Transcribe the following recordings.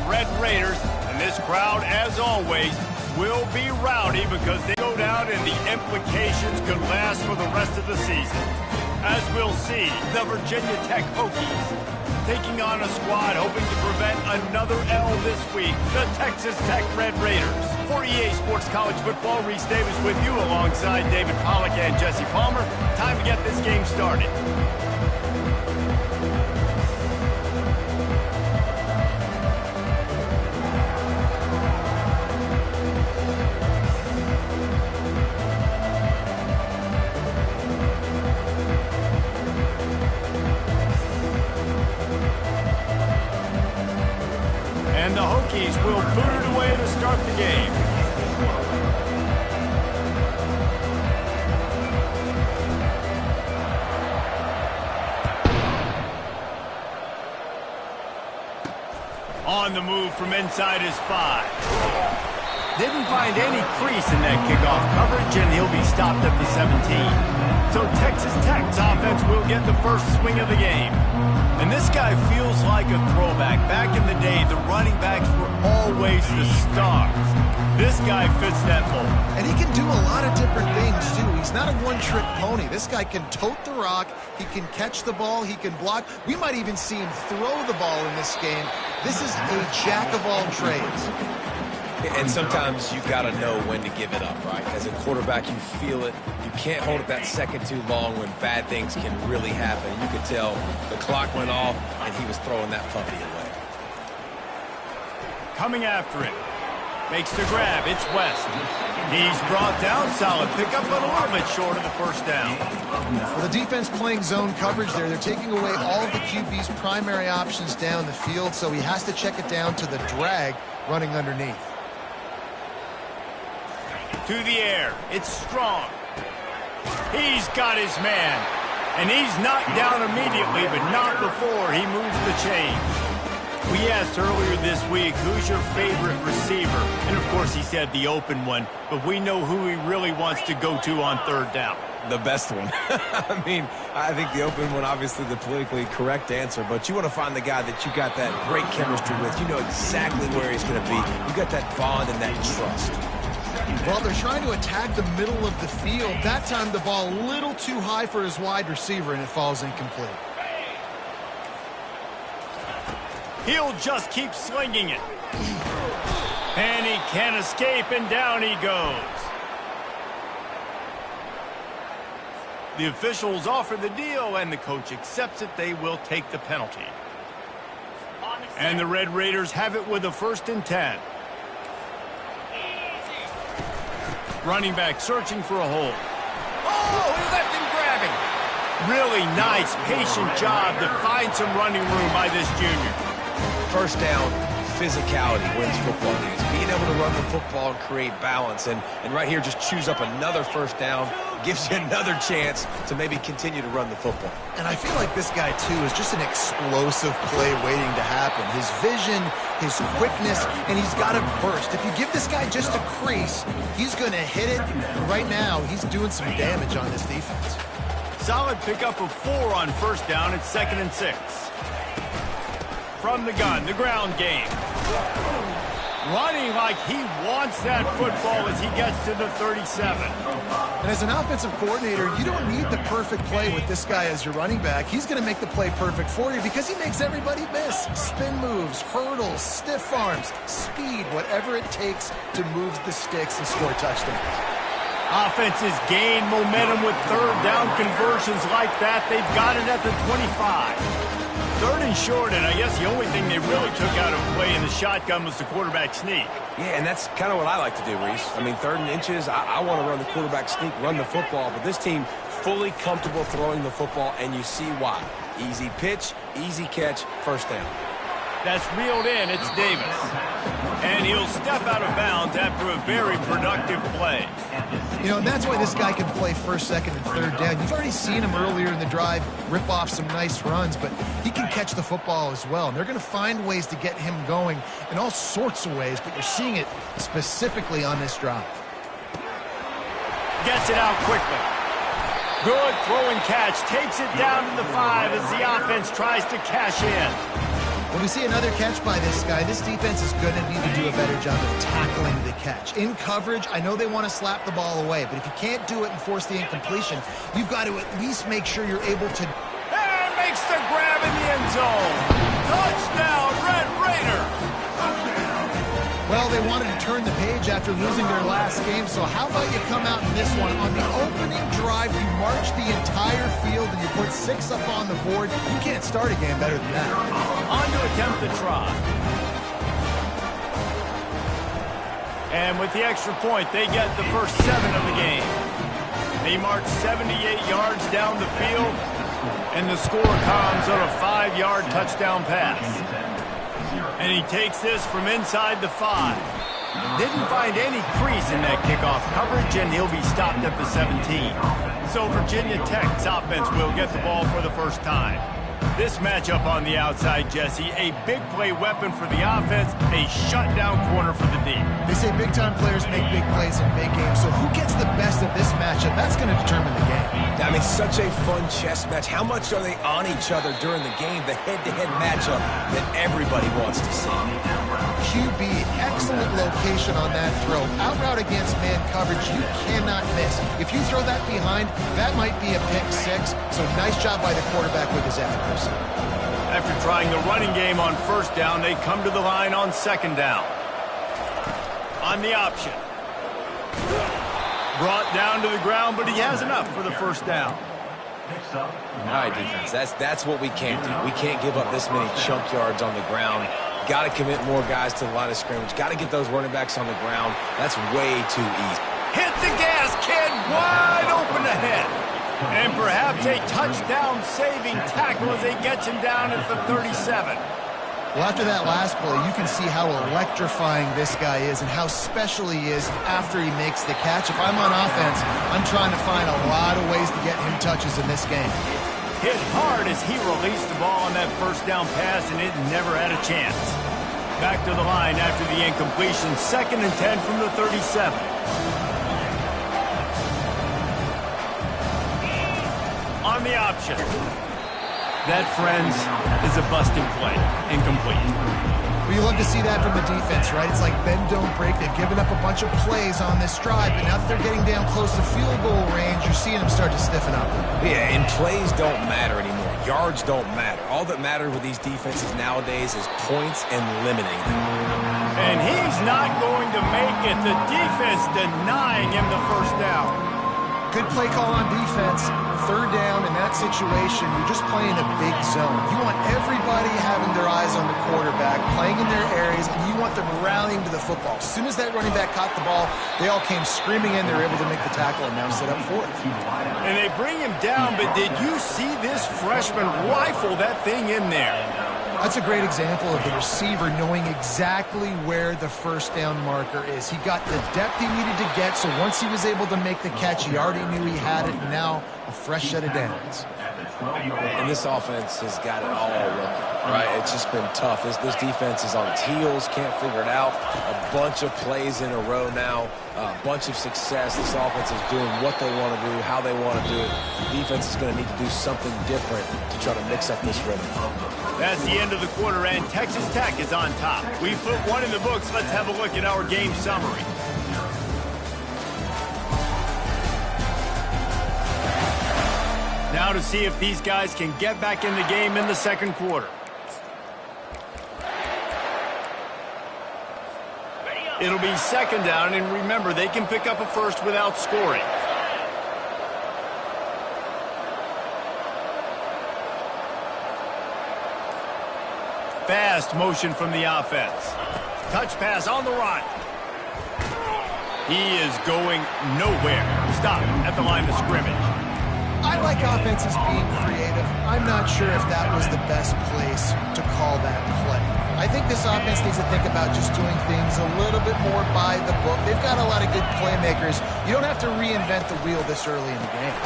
Red Raiders, and this crowd, as always, will be rowdy because they go down and the implications could last for the rest of the season. As we'll see, the Virginia Tech Hokies taking on a squad hoping to prevent another L this week, the Texas Tech Red Raiders. For EA Sports College Football, Reese Davis with you alongside David Pollack and Jesse Palmer. Time to get this game started. And the Hokies will boot it away to start the game. On the move from inside his 5. Didn't find any crease in that kickoff coverage, and he'll be stopped at the 17. So Texas Tech's offense will get the first swing of the game. And this guy feels like a throwback. Back in the day, the running backs were always the stars. This guy fits that mold. And he can do a lot of different things, too. He's not a one-trick pony. This guy can tote the rock. He can catch the ball. He can block. We might even see him throw the ball in this game. This is a jack of all trades. And sometimes you got to know when to give it up, right? As a quarterback, you feel it. You can't hold it that second too long when bad things can really happen. You could tell the clock went off, and he was throwing that puppy away. Coming after it. Makes the grab. It's West. He's brought down. Solid pickup, but a little bit short of the first down. Well, the defense playing zone coverage there. They're taking away all of the QB's primary options down the field, so he has to check it down to the drag running underneath. To the air. It's Strong. He's got his man. And he's knocked down immediately, but not before he moves the chains. We asked earlier this week, who's your favorite receiver? And, of course, he said the open one, but we know who he really wants to go to on third down. The best one. I mean, I think the open one, obviously the politically correct answer, but you want to find the guy that you got that great chemistry with. You know exactly where he's going to be. You got that bond and that trust. Well, they're trying to attack the middle of the field. That time the ball a little too high for his wide receiver, and it falls incomplete. He'll just keep slinging it. And he can't escape, and down he goes. The officials offer the deal, and the coach accepts it. They will take the penalty. And the Red Raiders have it with a 1st and 10. Running back searching for a hole. Oh, he left him grabbing. Really nice, patient job to find some running room by this junior. First down, physicality wins football games. Being able to run the football and create balance. And right here, just choose up another first down. Gives you another chance to maybe continue to run the football. And I feel like this guy, too, is just an explosive play waiting to happen. His vision, his quickness, and he's got it burst. If you give this guy just a crease, he's going to hit it. Right now, he's doing some damage on this defense. Solid pickup of 4 on first down. It's 2nd and 6. From the gun, the ground game. Running like he wants that football as he gets to the 37. And as an offensive coordinator, you don't need the perfect play with this guy as your running back. He's going to make the play perfect for you because he makes everybody miss. Spin moves, hurdles, stiff arms, speed, whatever it takes to move the sticks and score touchdowns. Offenses gain momentum with third down conversions like that. They've got it at the 25. 3rd and short, and I guess the only thing they really took out of play in the shotgun was the quarterback sneak. Yeah, and that's kind of what I like to do, Reese. I mean, 3rd and inches, I want to run the quarterback sneak, run the football, but this team fully comfortable throwing the football, and you see why. Easy pitch, easy catch, first down. That's reeled in. It's Davis. And he'll step out of bounds after a very productive play. You know, and that's why this guy can play 1st, 2nd, and 3rd down. You've already seen him earlier in the drive rip off some nice runs, but he can catch the football as well. And they're going to find ways to get him going in all sorts of ways, but you're seeing it specifically on this drive. Gets it out quickly. Good throw and catch. Takes it down to the 5 as the offense tries to cash in. Well, we see another catch by this guy. This defense is going to need to do a better job of tackling the catch. In coverage, I know they want to slap the ball away, but if you can't do it and force the incompletion, you've got to at least make sure you're able to... And makes the grab in the end zone. Touchdown, Red Raider. Well, they wanted to turn the page after losing their last game, so how about you come out in this one? On the opening drive, you march the entire field and you put 6 up on the board. You can't start a game better than that. On to attempt the try. And with the extra point, they get the first 7 of the game. They march 78 yards down the field, and the score comes on a 5-yard touchdown pass. And he takes this from inside the 5. Didn't find any crease in that kickoff coverage, and he'll be stopped at the 17. So Virginia Tech's offense will get the ball for the first time. This matchup on the outside, Jesse, a big play weapon for the offense, a shutdown corner for the D. They say big-time players make big plays in big games, so who gets the best of this matchup? That's going to determine the game. I mean, such a fun chess match. How much are they on each other during the game? The head-to-head matchup that everybody wants to see. QB, excellent location on that throw. Out route against man coverage, you cannot miss. If you throw that behind, that might be a pick 6. So nice job by the quarterback with his accuracy. After trying the running game on first down, they come to the line on second down. On the option. Brought down to the ground, but he has enough for the first down. All right, defense, that's what we can't do. We can't give up this many chunk yards on the ground. Got to commit more guys to the line of scrimmage. Got to get those running backs on the ground. That's way too easy. Hit the gas, kid. Wide open ahead. And perhaps a touchdown-saving tackle as they get him down at the 37. Well, after that last play, you can see how electrifying this guy is and how special he is after he makes the catch. If I'm on offense, I'm trying to find a lot of ways to get him touches in this game. Hit hard as he released the ball on that first down pass, and it never had a chance. Back to the line after the incompletion. 2nd and 10 from the 37. On the option. That, friends, is a busting play. Incomplete. Well, you love to see that from the defense, right? It's like bend, don't break. They've given up a bunch of plays on this drive, but now that they're getting down close to field goal range, you're seeing them start to stiffen up. Yeah, and plays don't matter anymore. Yards don't matter. All that matters with these defenses nowadays is points and limiting them. And he's not going to make it. The defense denying him the first down. Good play call on defense. 3rd down in that situation, you're just playing a big zone. You want everybody having their eyes on the quarterback, playing in their areas, and you want them rallying to the football. As soon as that running back caught the ball, they all came screaming in. They were able to make the tackle and now set up 4th. And they bring him down, but did you see this freshman rifle that thing in there? That's a great example of the receiver knowing exactly where the first down marker is. He got the depth he needed to get, so once he was able to make the catch, he already knew he had it, and now a fresh set of downs. And this offense has got it all working, right? It's just been tough. This defense is on its heels, can't figure it out. A bunch of plays in a row now, a bunch of success. This offense is doing what they want to do, how they want to do it. The defense is going to need to do something different to try to mix up this rhythm. That's the end of the quarter, and Texas Tech is on top. We put one in the books. Let's have a look at our game summary. Now to see if these guys can get back in the game in the second quarter. It'll be 2nd down, and remember, they can pick up a first without scoring. Fast motion from the offense. Touch pass on the run. He is going nowhere. Stop at the line of scrimmage. I like offenses being creative. I'm not sure if that was the best place to call that play. I think this offense needs to think about just doing things a little bit more by the book. They've got a lot of good playmakers. You don't have to reinvent the wheel this early in the game.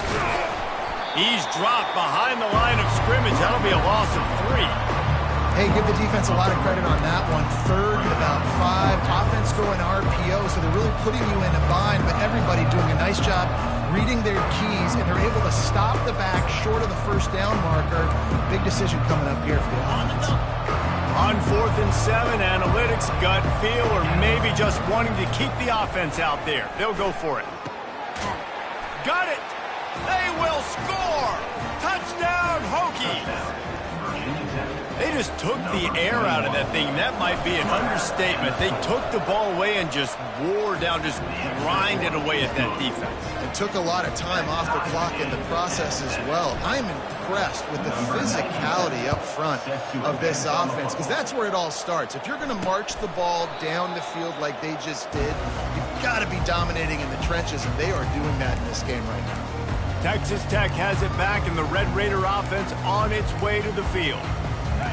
He's dropped behind the line of scrimmage. That'll be a loss of 3. Hey, give the defense a lot of credit on that one. 3rd and about 5. Offense going RPO, so they're really putting you in a bind, but everybody doing a nice job reading their keys, and they're able to stop the back short of the first down marker. Big decision coming up here for the offense. On 4th and 7, analytics, gut feel, or maybe just wanting to keep the offense out there. They'll go for it. Got it! They will score! Touchdown, Hokies! They just took the air out of that thing. That might be an understatement. They took the ball away and just wore down, just grinded away at that defense. It took a lot of time off the clock in the process as well. I'm impressed with the physicality up front of this offense, because that's where it all starts. If you're going to march the ball down the field like they just did, you've got to be dominating in the trenches, and they are doing that in this game right now. Texas Tech has it back, and the Red Raider offense on its way to the field.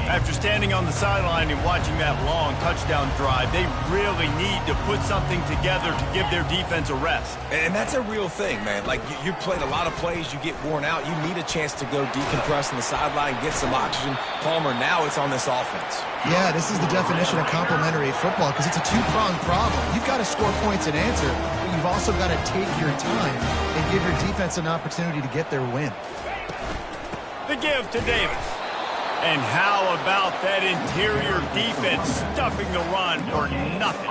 After standing on the sideline and watching that long touchdown drive, they really need to put something together to give their defense a rest. And that's a real thing, man. Like, you played a lot of plays, you get worn out, you need a chance to go decompress on the sideline, get some oxygen. Palmer, now it's on this offense. Yeah, this is the definition of complementary football, because it's a two-pronged problem. You've got to score points and answer, but you've also got to take your time and give your defense an opportunity to get their win. The give to Davis. And how about that interior defense stuffing the run for nothing?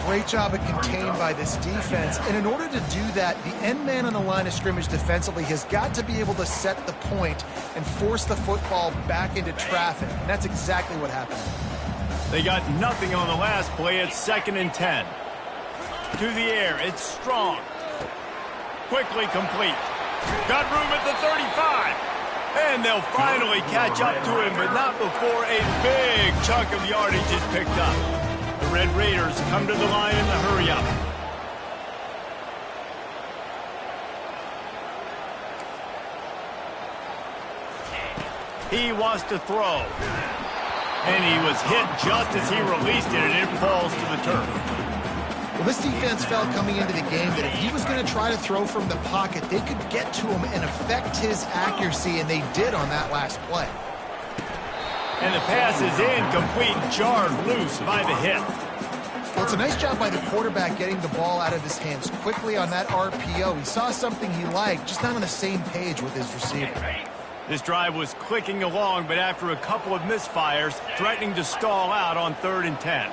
Great job at contained by this defense. And in order to do that, the end man on the line of scrimmage defensively has got to be able to set the point and force the football back into traffic. And that's exactly what happened. They got nothing on the last play. It's 2nd and 10. To the air. It's Strong. Quickly complete. Got room at the 35. And they'll finally catch up to him, but not before a big chunk of yardage is picked up. The Red Raiders come to the line in the hurry-up. He wants to throw. And he was hit just as he released it, and it falls to the turf. Well, this defense felt coming into the game that if he was going to try to throw from the pocket, they could get to him and affect his accuracy, and they did on that last play. And the pass is incomplete, jarred loose by the hit. Well, it's a nice job by the quarterback getting the ball out of his hands quickly on that RPO. He saw something he liked, just not on the same page with his receiver. This drive was clicking along, but after a couple of misfires, threatening to stall out on 3rd and 10.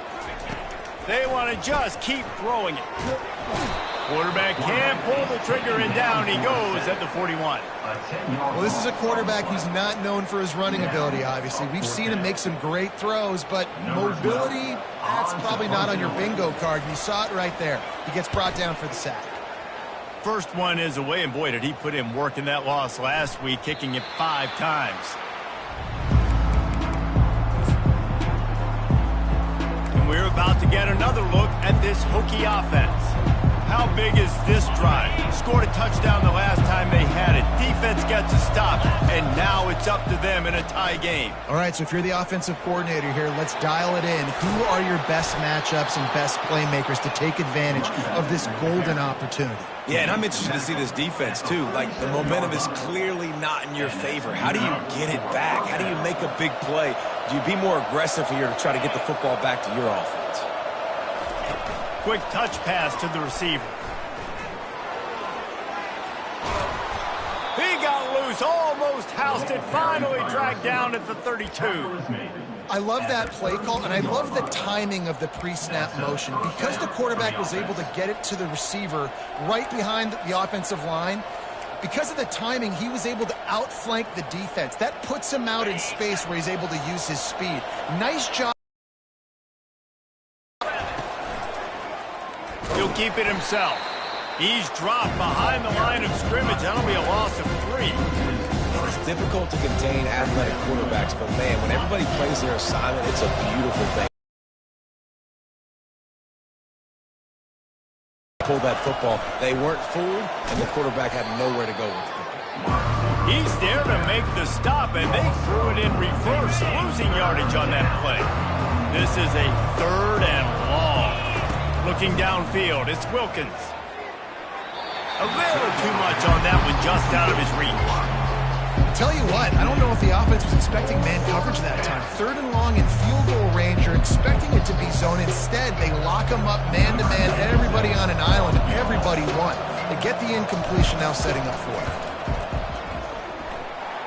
They want to just keep throwing it. Quarterback can't pull the trigger, and down he goes at the 41. Well, this is a quarterback who's not known for his running ability, obviously. We've seen him make some great throws, but mobility, that's probably not on your bingo card. You saw it right there. He gets brought down for the sack. First one is away, and boy, did he put in work in that loss last week, kicking it 5 times. We're about to get another look at this Hokie offense. How big is this drive? Scored a touchdown the last time they had it. Defense gets a stop, and now it's up to them in a tie game. All right, so if you're the offensive coordinator here, let's dial it in. Who are your best matchups and best playmakers to take advantage of this golden opportunity? Yeah, and I'm interested to see this defense, too. Like, the momentum is clearly not in your favor. How do you get it back? How do you make a big play? Do you be more aggressive here to try to get the football back to your offense? Quick touch pass to the receiver. He got loose, almost housed it, finally dragged down at the 32. I love that play call, and I love the timing of the pre-snap motion. Because the quarterback was able to get it to the receiver right behind the offensive line, because of the timing, he was able to outflank the defense. That puts him out in space where he's able to use his speed. Nice job. He'll keep it himself. He's dropped behind the line of scrimmage. That'll be a loss of 3. It's difficult to contain athletic quarterbacks, but man, when everybody plays their assignment, it's a beautiful thing. Pull that football. They weren't fooled, and the quarterback had nowhere to go with it. He's there to make the stop, and they threw it in reverse, losing yardage on that play. This is a 3rd and long. Looking downfield, it's Wilkins. A little too much on that one, just out of his reach. Tell you what, I don't know if the offense was expecting man coverage that time. 3rd and long in field goal range. You're expecting it to be zone. Instead, they lock them up man-to-man, everybody on an island, and everybody won. They get the incompletion, now setting up for it.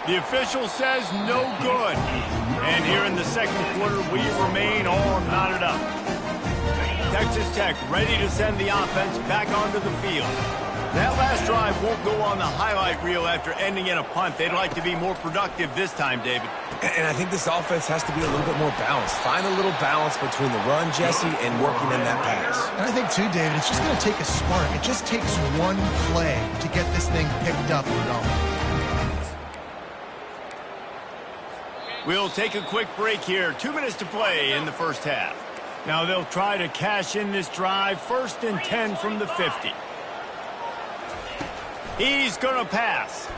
The official says no good. And here in the second quarter, we remain all knotted up. Texas Tech ready to send the offense back onto the field. That last drive won't go on the highlight reel after ending in a punt. They'd like to be more productive this time, David. And I think this offense has to be a little bit more balanced. Find a little balance between the run, Jesse, and working in that pass. And I think, too, David, it's just going to take a spark. It just takes one play to get this thing picked up and going. We'll take a quick break here. 2 minutes to play in the first half. Now they'll try to cash in this drive. 1st and 10 from the 50. He's going to pass.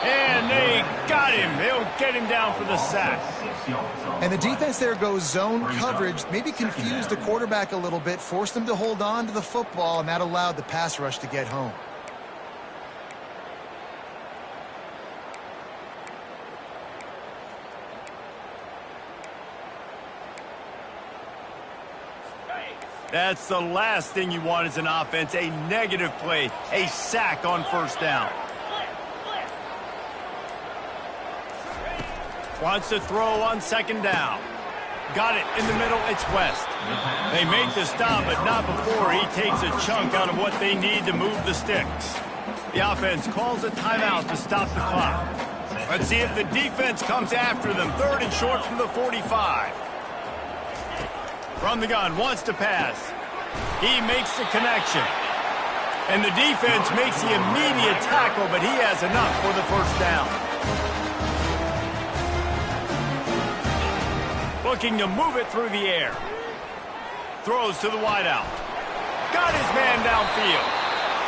And they got him. They'll get him down for the sack. And the defense there goes zone coverage, maybe confused the quarterback a little bit, forced him to hold on to the football, and that allowed the pass rush to get home. That's the last thing you want as an offense, a negative play, a sack on 1st down. Wants to throw on 2nd down. Got it in the middle, it's West. They make the stop, but not before he takes a chunk out of what they need to move the sticks. The offense calls a timeout to stop the clock. Let's see if the defense comes after them. 3rd and short from the 45. From the gun, wants to pass. He makes the connection. And the defense makes the immediate tackle, but he has enough for the 1st down. Looking to move it through the air. Throws to the wideout. Got his man downfield.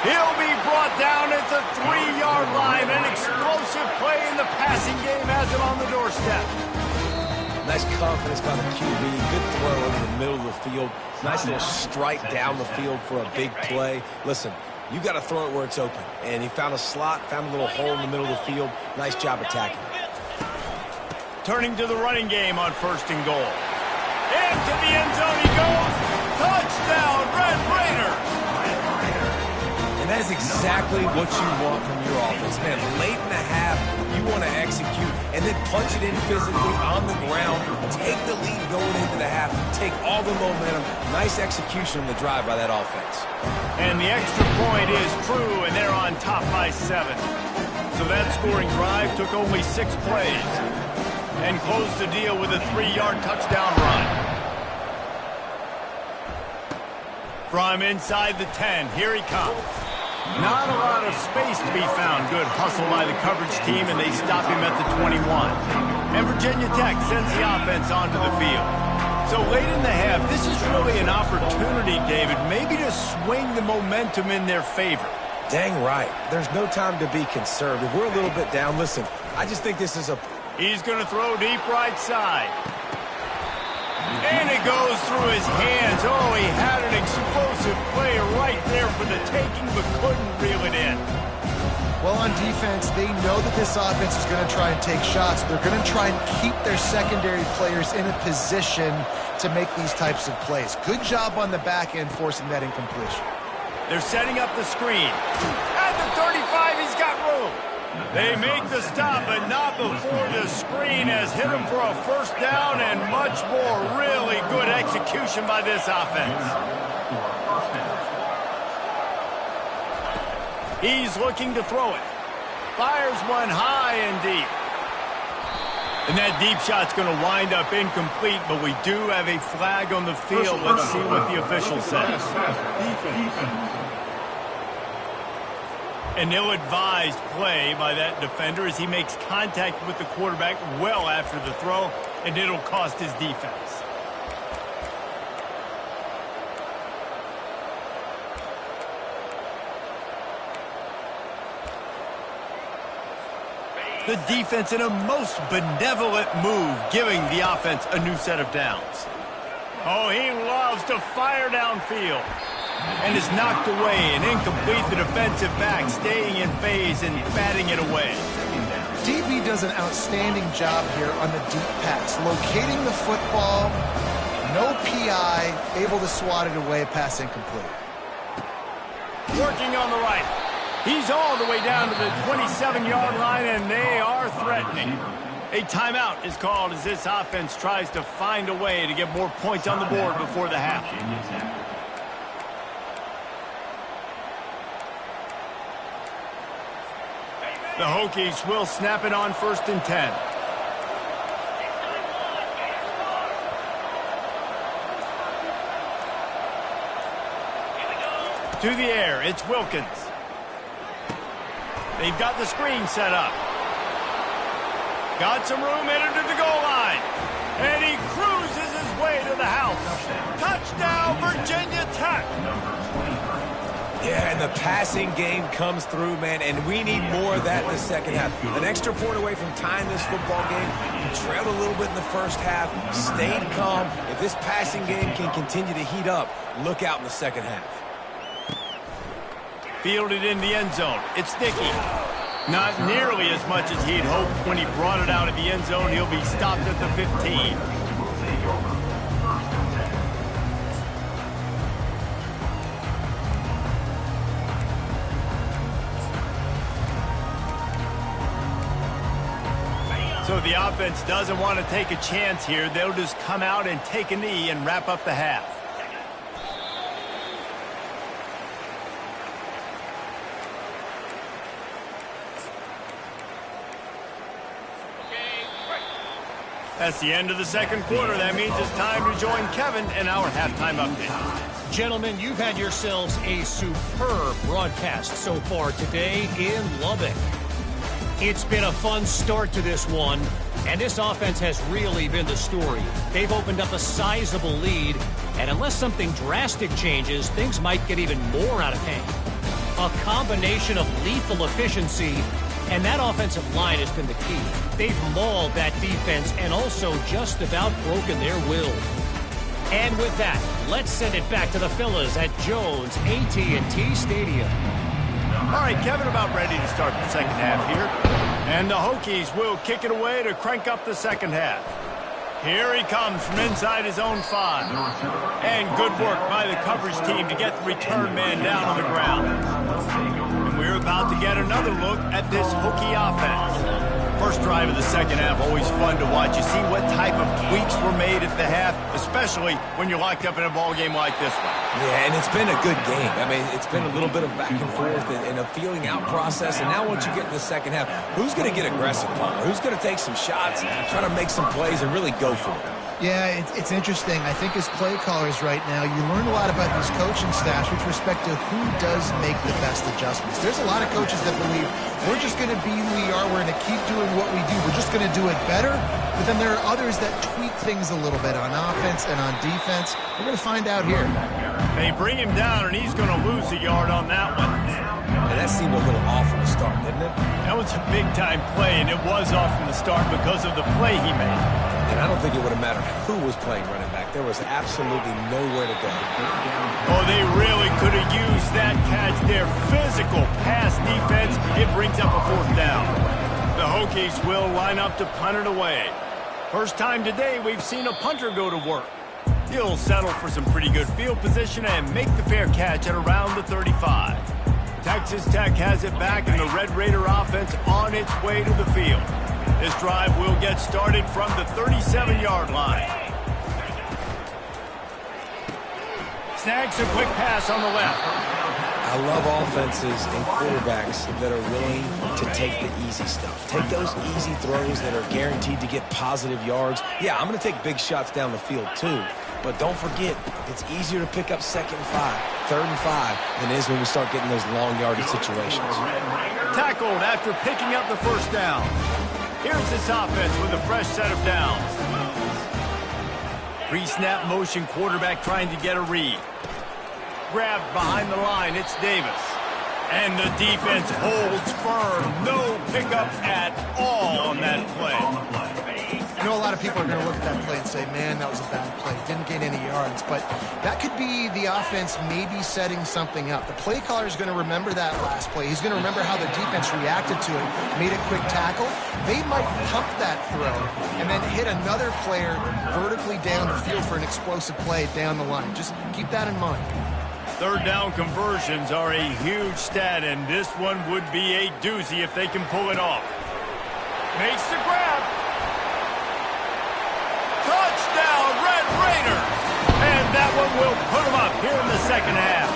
He'll be brought down at the 3-yard line. An explosive play in the passing game has him on the doorstep. Nice confidence by the QB. Good throw over the middle of the field. Nice little strike down the field for a big play. Listen, you got to throw it where it's open. And he found a slot, found a little hole in the middle of the field. Nice job attacking it. Turning to the running game on 1st and goal. Into the end zone he goes. Touchdown, Red Raiders. And that is exactly what you want from your offense. Man, late in the half, you want to execute and then punch it in physically on the ground. Take the lead going into the half. Take all the momentum. Nice execution on the drive by that offense. And the extra point is true, and they're on top by 7. So that scoring drive took only 6 plays and closed the deal with a 3-yard touchdown run. From inside the 10, here he comes. Not a lot of space to be found. Good hustle by the coverage team, and they stop him at the 21. And Virginia Tech sends the offense onto the field. So late in the half, this is really an opportunity, David, maybe to swing the momentum in their favor. Dang right. There's no time to be conservative. We're a little bit down. Listen, I just think this is a... He's going to throw deep right side. And it goes through his hands. Oh, he had an explosive play right there for the taking, but couldn't reel it in. Well, on defense, they know that this offense is going to try and take shots. They're going to try and keep their secondary players in a position to make these types of plays. Good job on the back end forcing that incompletion. They're setting up the screen. At the 35, he's got room. They make the stop, but not before the screen has hit him for a 1st down and much more. Really good execution by this offense. He's looking to throw it. Fires one high and deep. And that deep shot's going to wind up incomplete, but we do have a flag on the field. Let's see what the official says. An ill-advised play by that defender as he makes contact with the quarterback well after the throw, and it'll cost his defense. The defense in a most benevolent move, giving the offense a new set of downs. Oh, he loves to fire downfield. And is knocked away and incomplete. The defensive back staying in phase and batting it away. DB does an outstanding job here on the deep pass. Locating the football, no PI, able to swat it away, pass incomplete. Working on the right. He's all the way down to the 27-yard line, and they are threatening. A timeout is called as this offense tries to find a way to get more points on the board before the half. The Hokies will snap it on 1st and 10. To the air, it's Wilkins. They've got the screen set up. Got some room, headed to the goal line. And he cruises his way to the house. Touchdown, Virginia Tech. Yeah, and the passing game comes through, man, and we need more of that in the second half. An extra point away from tying this football game. You trailed a little bit in the first half, stayed calm. If this passing game can continue to heat up, look out in the second half. Fielded in the end zone. It's Dickey. Not nearly as much as he'd hoped when he brought it out of the end zone. He'll be stopped at the 15. So the offense doesn't want to take a chance here. They'll just come out and take a knee and wrap up the half. That's the end of the second quarter. That means it's time to join Kevin in our halftime update. Gentlemen, you've had yourselves a superb broadcast so far today in Lubbock. It's been a fun start to this one, and this offense has really been the story. They've opened up a sizable lead, and unless something drastic changes, things might get even more out of hand. A combination of lethal efficiency, and that offensive line has been the key. They've mauled that defense and also just about broken their will. And with that, let's send it back to the fellas at Jones AT&T Stadium. All right, Kevin, about ready to start the second half here. And the Hokies will kick it away to crank up the second half. Here he comes from inside his own 5. And good work by the coverage team to get the return man down on the ground. And we're about to get another look at this Hokie offense. First drive of the second half, always fun to watch. You see what type of tweaks were made at the half, especially when you're locked up in a ball game like this one. Yeah, and it's been a good game. I mean, it's been a little bit of back and forth and a feeling out process. And now once you get in the second half, who's going to get aggressive, Palmer? Who's going to take some shots, try to make some plays, and really go for it? Yeah, it's interesting. I think as play callers right now, you learn a lot about these coaching staffs with respect to who does make the best adjustments. There's a lot of coaches that believe we're just going to be who we are. We're going to keep doing what we do. We're just going to do it better. But then there are others that tweak things a little bit on offense and on defense. We're going to find out here. They bring him down, and he's going to lose a yard on that one. And that seemed a little off from the start, didn't it? That was a big-time play, and it was off from the start because of the play he made. And I don't think it would have mattered who was playing running back. There was absolutely nowhere to go. Oh, they really could have used that catch there. Physical pass defense. It brings up a 4th down. The Hokies will line up to punt it away. First time today we've seen a punter go to work. He'll settle for some pretty good field position and make the fair catch at around the 35. Texas Tech has it back, and the Red Raider offense on its way to the field. This drive will get started from the 37-yard line. Snags a quick pass on the left. I love offenses and quarterbacks that are willing to take the easy stuff. Take those easy throws that are guaranteed to get positive yards. Yeah, I'm going to take big shots down the field too. But don't forget, it's easier to pick up 2nd and 5, 3rd and 5 than it is when we start getting those long yardage situations. Tackled after picking up the 1st down. Here's this offense with a fresh set of downs. Pre-snap motion, quarterback trying to get a read. Grabbed behind the line, it's Davis. And the defense holds firm. No pickup at all on that play. I know a lot of people are going to look at that play and say, man, that was a bad play. Didn't gain any yards. But that could be the offense maybe setting something up. The play caller is going to remember that last play. He's going to remember how the defense reacted to it, made a quick tackle. They might pump that throw and then hit another player vertically down the field for an explosive play down the line. Just keep that in mind. Third down conversions are a huge stat, and this one would be a doozy if they can pull it off. Makes the grab. Touchdown, Red Raiders! And that one will put them up here in the second half.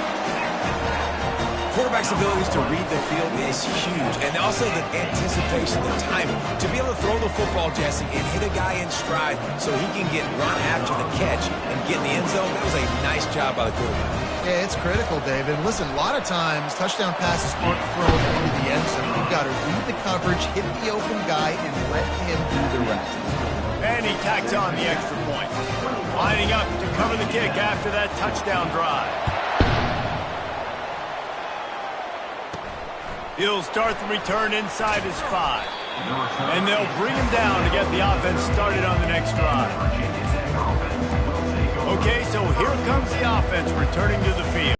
Quarterback's abilities to read the field is huge, and also the anticipation, the timing. To be able to throw the football, Jesse, and hit a guy in stride so he can get run after the catch and get in the end zone, that was a nice job by the quarterback. Yeah, it's critical, David. Listen, a lot of times, touchdown passes aren't thrown into the end zone. You've got to read the coverage, hit the open guy, and let him do the rest. And he tacks on the extra point. Lining up to cover the kick after that touchdown drive. He'll start the return inside his 5. And they'll bring him down to get the offense started on the next drive. Okay, so here comes the offense returning to the field.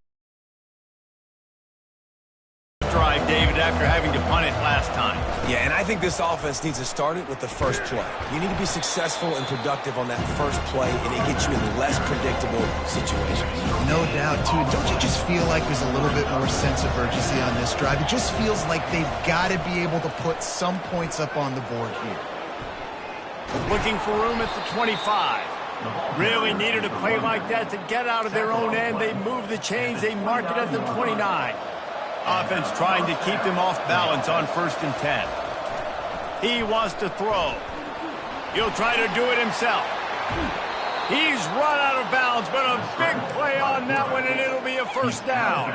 Drive, David, after having to punt it last time. Yeah, and I think this offense needs to start it with the first play. You need to be successful and productive on that first play, and it gets you in less predictable situations. No doubt, too. Don't you just feel like there's a little bit more sense of urgency on this drive? It just feels like they've got to be able to put some points up on the board here. Looking for room at the 25. Really needed a play like that to get out of their own end. They move the chains. They mark it at the 29. Offense trying to keep them off balance on 1st and 10. He wants to throw. He'll try to do it himself. He's run out of bounds, but a big play on that one, and it'll be a first down.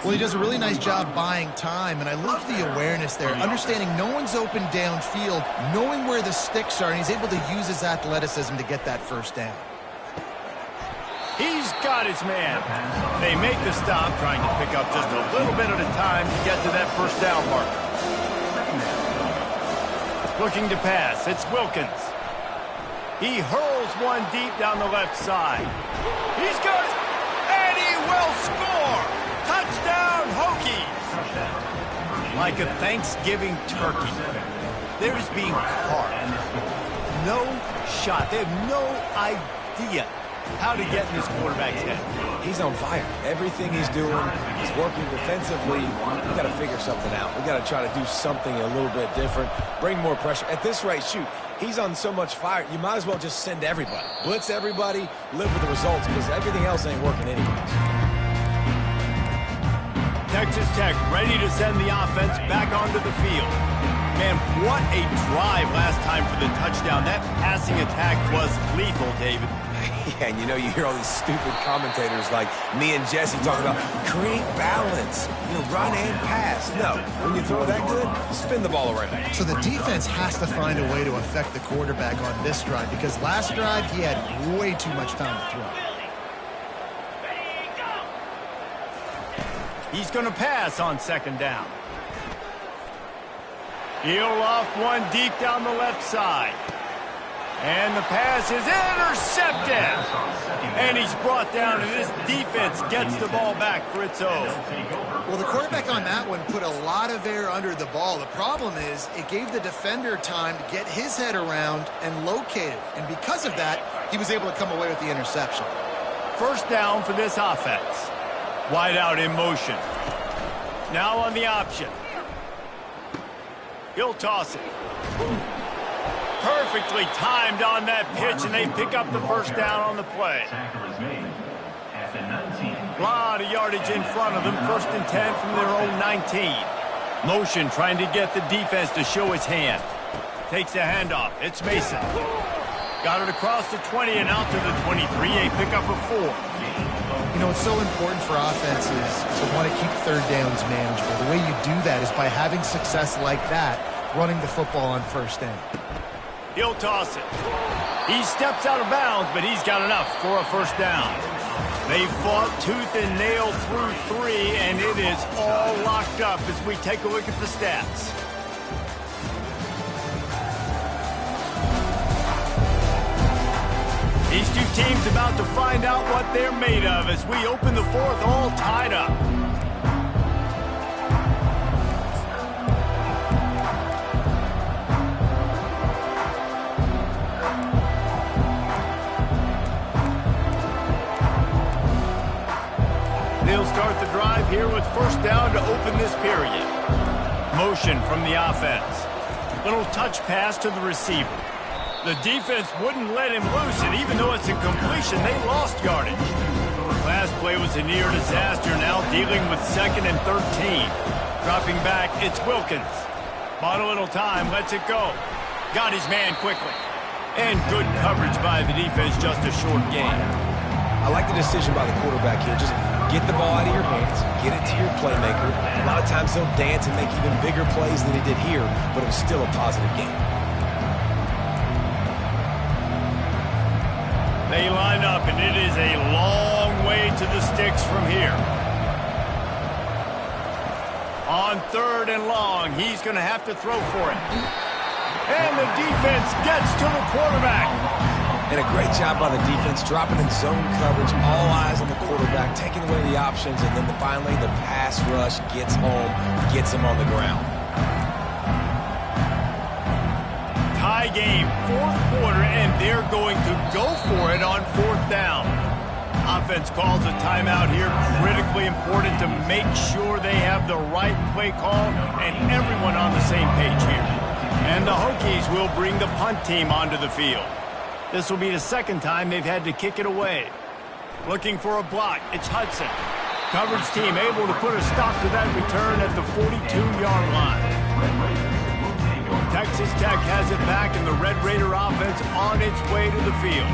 Well, he does a really nice job buying time, and I love the awareness there, understanding no one's open downfield, knowing where the sticks are, and he's able to use his athleticism to get that first down. He's got his man. They make the stop, trying to pick up just a little bit at a time to get to that first down marker. Looking to pass, it's Wilkins. He hurls one deep down the left side. He's got it, and he will score! Touchdown, Hokies! Like a Thanksgiving turkey, they're just being carved. No shot. They have no idea how to get in this quarterback's head. He's on fire. Everything he's doing, he's working defensively. We've got to figure something out. We've got to try to do something a little bit different, bring more pressure. At this rate, shoot, he's on so much fire, you might as well just send everybody. Blitz everybody, live with the results, because everything else ain't working anyways. Texas Tech ready to send the offense back onto the field. Man, what a drive last time for the touchdown. That passing attack was lethal, David. Yeah, and you know, you hear all these stupid commentators like me and Jesse talk about create balance, run and pass. No, when you throw that good, spin the ball around. So the defense has to find a way to affect the quarterback on this drive, because last drive he had way too much time to throw. He's going to pass on 2nd down. He'll off one deep down the left side. And the pass is intercepted. And he's brought down, and this defense gets the ball back for its own. Well, the quarterback on that one put a lot of air under the ball. The problem is it gave the defender time to get his head around and locate it. And because of that, he was able to come away with the interception. First down for this offense. Wide out in motion. Now on the option. He'll toss it. Perfectly timed on that pitch, and they pick up the first down on the play. A lot of yardage in front of them. 1st and 10 from their own 19. Motion trying to get the defense to show his hand. Takes the handoff. It's Mason. Got it across the 20 and out to the 23. A pickup of 4. It's so important for offenses to want to keep third downs manageable. The way you do that is by having success like that, running the football on 1st down. He'll toss it. He steps out of bounds, but he's got enough for a first down. They fought tooth and nail through 3, and it is all locked up as we take a look at the stats. These two teams about to find out what they're made of as we open the 4th all tied up. They'll start the drive here with first down to open this period. Motion from the offense. Little touch pass to the receiver. The defense wouldn't let him loose, and even though it's a completion, they lost yardage. Last play was a near disaster, now dealing with 2nd and 13. Dropping back, it's Wilkins. Bought a little time, lets it go. Got his man quickly. And good coverage by the defense, just a short gain. I like the decision by the quarterback here. Just get the ball out of your hands, get it to your playmaker. A lot of times they'll dance and make even bigger plays than he did here, but it was still a positive game. They line up, and it is a long way to the sticks from here. On 3rd and long, he's going to have to throw for it. And the defense gets to the quarterback. And a great job by the defense, dropping in zone coverage, all eyes on the quarterback, taking away the options, and then finally the pass rush gets home, gets him on the ground. Tie game, 4th quarter, and they're going to go for it on 4th down. Offense calls a timeout here, critically important to make sure they have the right play call and everyone on the same page here. And the Hokies will bring the punt team onto the field. This will be the 2nd time they've had to kick it away. Looking for a block, it's Hudson. Coverage team able to put a stop to that return at the 42-yard line. Texas Tech has it back, and the Red Raider offense on its way to the field.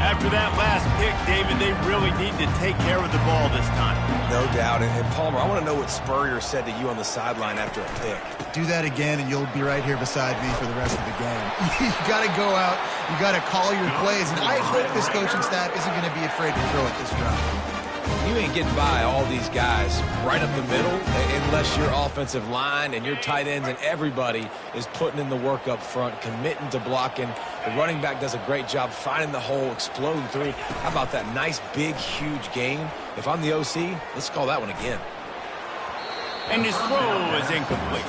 After that last pick, David, they really need to take care of the ball this time. No doubt. And Palmer, I want to know what Spurrier said to you on the sideline after a pick. Do that again, and you'll be right here beside me for the rest of the game. You got to go out. You got to call your plays. And I hope this coaching staff isn't going to be afraid to throw at this drive. You ain't getting by all these guys right up the middle unless your offensive line and your tight ends and everybody is putting in the work up front, committing to blocking. The running back does a great job finding the hole, exploding through. How about that nice, big, huge gain? If I'm the OC, let's call that one again. And his throw is incomplete.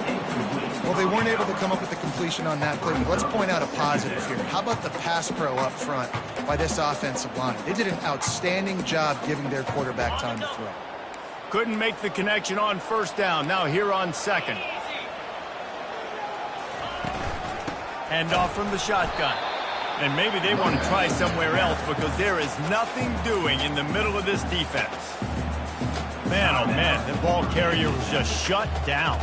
Well, they weren't able to come up with the completion on that play, but let's point out a positive here. How about the pass pro up front by this offensive line? They did an outstanding job giving their quarterback time to throw. Couldn't make the connection on 1st down. Now here on 2nd. Hand off from the shotgun. And maybe they want to try somewhere else because there is nothing doing in the middle of this defense. Man, oh man, the ball carrier was just shut down.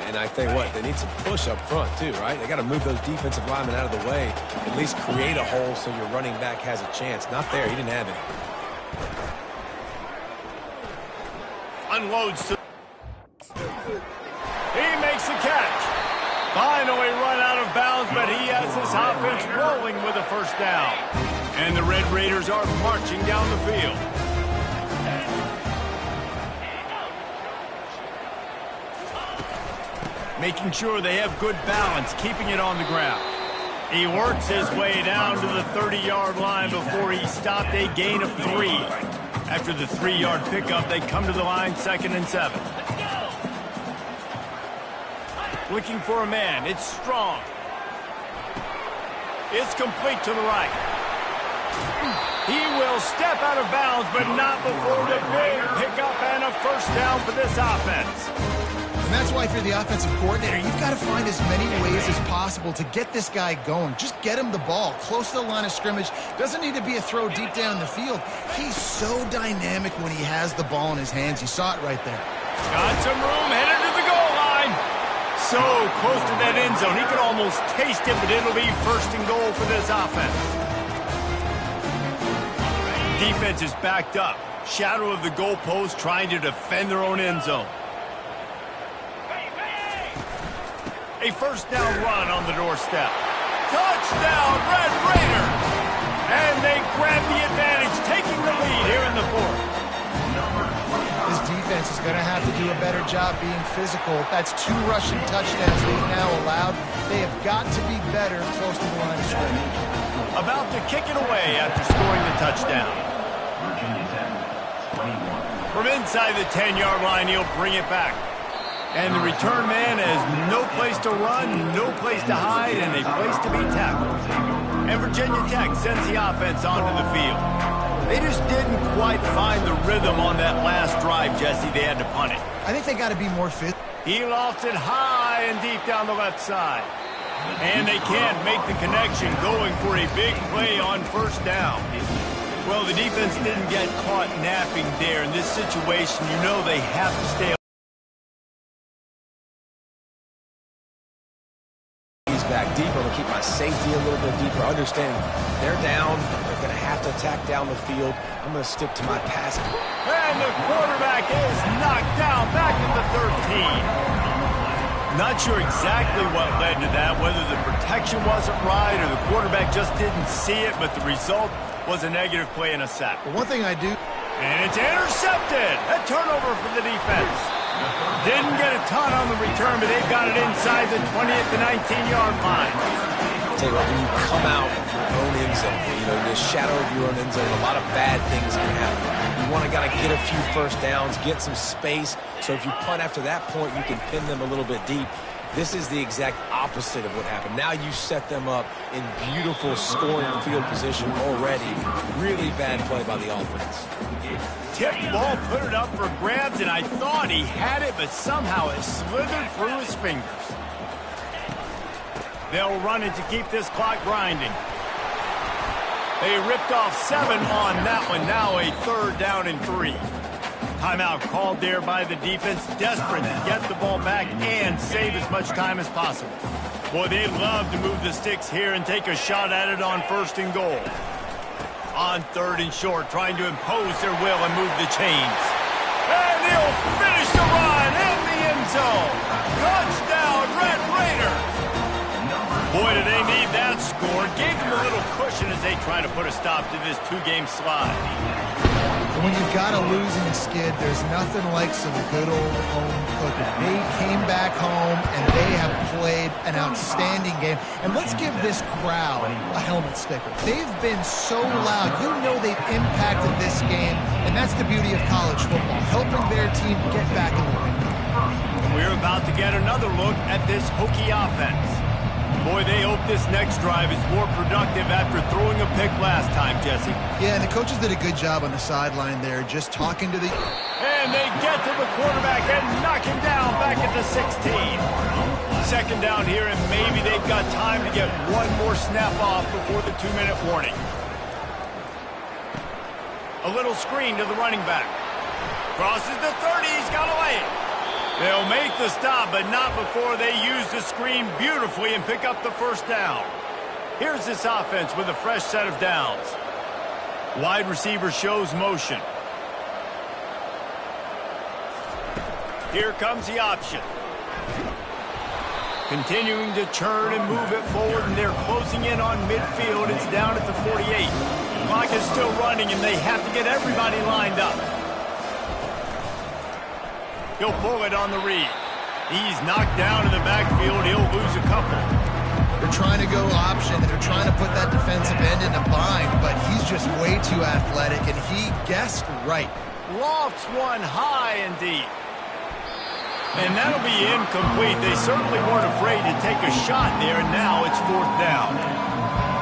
And I tell you what, they need some push up front too, right? They got to move those defensive linemen out of the way, at least create a hole so your running back has a chance. Not there, he didn't have any. Unloads to... He makes the catch. Finally run out of bounds, but he has this offense rolling with a 1st down. And the Red Raiders are marching down the field. Making sure they have good balance, keeping it on the ground. He works his way down to the 30-yard line before he stopped a gain of 3. After the 3-yard pickup, they come to the line 2nd and 7. Looking for a man, it's Strong. It's complete to the right. He will step out of bounds, but not before the big pickup and a 1st down for this offense. And that's why if you're the offensive coordinator, you've got to find as many ways as possible to get this guy going. Just get him the ball close to the line of scrimmage. Doesn't need to be a throw deep down the field. He's so dynamic when he has the ball in his hands. You saw it right there. Got some room, headed to the goal line. So close to that end zone. He could almost taste it, but it'll be 1st and goal for this offense. Defense is backed up. Shadow of the goalpost trying to defend their own end zone. A 1st down run on the doorstep. Touchdown, Red Raiders! And they grab the advantage, taking the lead here in the 4th. This defense is going to have to do a better job being physical. That's 2 rushing touchdowns they've now allowed. They have got to be better close to the line of scrimmage. About to kick it away after scoring the touchdown. From inside the 10-yard line, he'll bring it back. And the return man has no place to run, no place to hide, and a place to be tackled. And Virginia Tech sends the offense onto the field. They just didn't quite find the rhythm on that last drive, Jesse. They had to punt it. I think they got to be more fit. He lost it high and deep down the left side. And they can't make the connection going for a big play on first down. Well, the defense didn't get caught napping there. In this situation, you know they have to stay. He's back deeper. I'm going to keep my safety a little bit deeper. Understanding they're down. They're going to have to attack down the field. I'm going to stick to my passing. And the quarterback is knocked down back at the 13. Not sure exactly what led to that, whether the protection wasn't right or the quarterback just didn't see it, but the result was a negative play and a sack. But one thing I do... And it's intercepted! A turnover for the defense. Didn't get a ton on the return, but they've got it inside the 20 at the 19-yard line. I'll tell you what, when you come out of your own end zone, you know, the shadow of your own end zone, a lot of bad things can happen. You want to get a few first downs, get some space, so if you punt after that point, you can pin them a little bit deep. This is the exact opposite of what happened. Now you set them up in beautiful scoring field position already. Really bad play by the offense. Tipped ball, put it up for grabs, and I thought he had it, but somehow it slithered through his fingers. They'll run it to keep this clock grinding. They ripped off 7 on that one. Now a 3rd down and 3. Timeout called there by the defense, desperate to get the ball back and save as much time as possible. Boy, they love to move the sticks here and take a shot at it on 1st and goal. On 3rd and short, trying to impose their will and move the chains. And he'll finish the run in the end zone. Touchdown, Red Raiders. Boy, do they need that score. Gave them a little cushion as they try to put a stop to this 2-game slide. When you've got a losing skid, there's nothing like some good old home cooking. They came back home, and they have played an outstanding game. And let's give this crowd a helmet sticker. They've been so loud. You know they've impacted this game, and that's the beauty of college football, helping their team get back in the win. And we're about to get another look at this Hokie offense. Boy, they hope this next drive is more productive after throwing a pick last time, Jesse. Yeah, and the coaches did a good job on the sideline there, just talking to the... And they get to the quarterback and knock him down back at the 16. 2nd down here, and maybe they've got time to get one more snap off before the 2-minute warning. A little screen to the running back. Crosses the 30, he's got to lay it. They'll make the stop, but not before they use the screen beautifully and pick up the 1st down. Here's this offense with a fresh set of downs. Wide receiver shows motion. Here comes the option. Continuing to churn and move it forward, and they're closing in on midfield. It's down at the 48. The clock is still running, and they have to get everybody lined up. He'll pull it on the read. He's knocked down in the backfield. He'll lose a couple. They're trying to go option, and they're trying to put that defensive end in a bind, but he's just way too athletic, and he guessed right. Lofts one high and deep. And that'll be incomplete. They certainly weren't afraid to take a shot there, and now it's 4th down.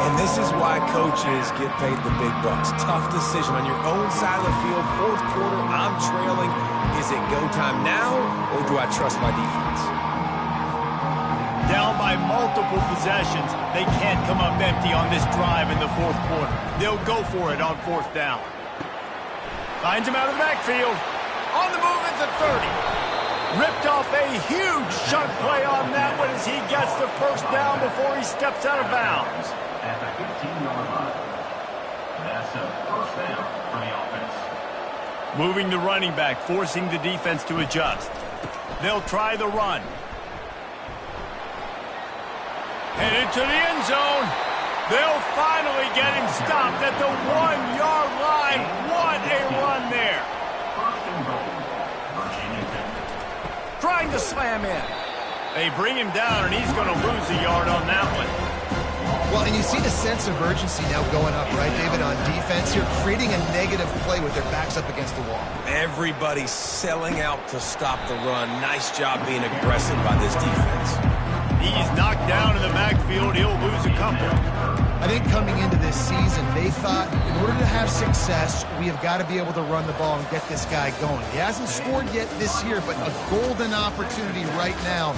And this is why coaches get paid the big bucks. Tough decision on your own side of the field. 4th quarter, I'm trailing. Is it go time now, or do I trust my defense? Down by multiple possessions. They can't come up empty on this drive in the 4th quarter. They'll go for it on 4th down. Finds him out of the backfield. On the move at the 30. Ripped off a huge chunk play on that one as he gets the 1st down before he steps out of bounds. At the 15-yard line. That's a 1st down for the offense. Moving the running back, forcing the defense to adjust. They'll try the run. Headed to the end zone. They'll finally get him stopped at the 1-yard line. What a run there. 1st and goal. Virginia Tech. Trying to slam in. They bring him down, and he's going to lose a yard on that one. Well, and you see the sense of urgency now going up, right, David, on defense. You're creating a negative play with their backs up against the wall. Everybody's selling out to stop the run. Nice job being aggressive by this defense. he's knocked down in the backfield, he'll lose a couple. I think coming into this season, they thought in order to have success, we have got to be able to run the ball and get this guy going. He hasn't scored yet this year, but a golden opportunity right now.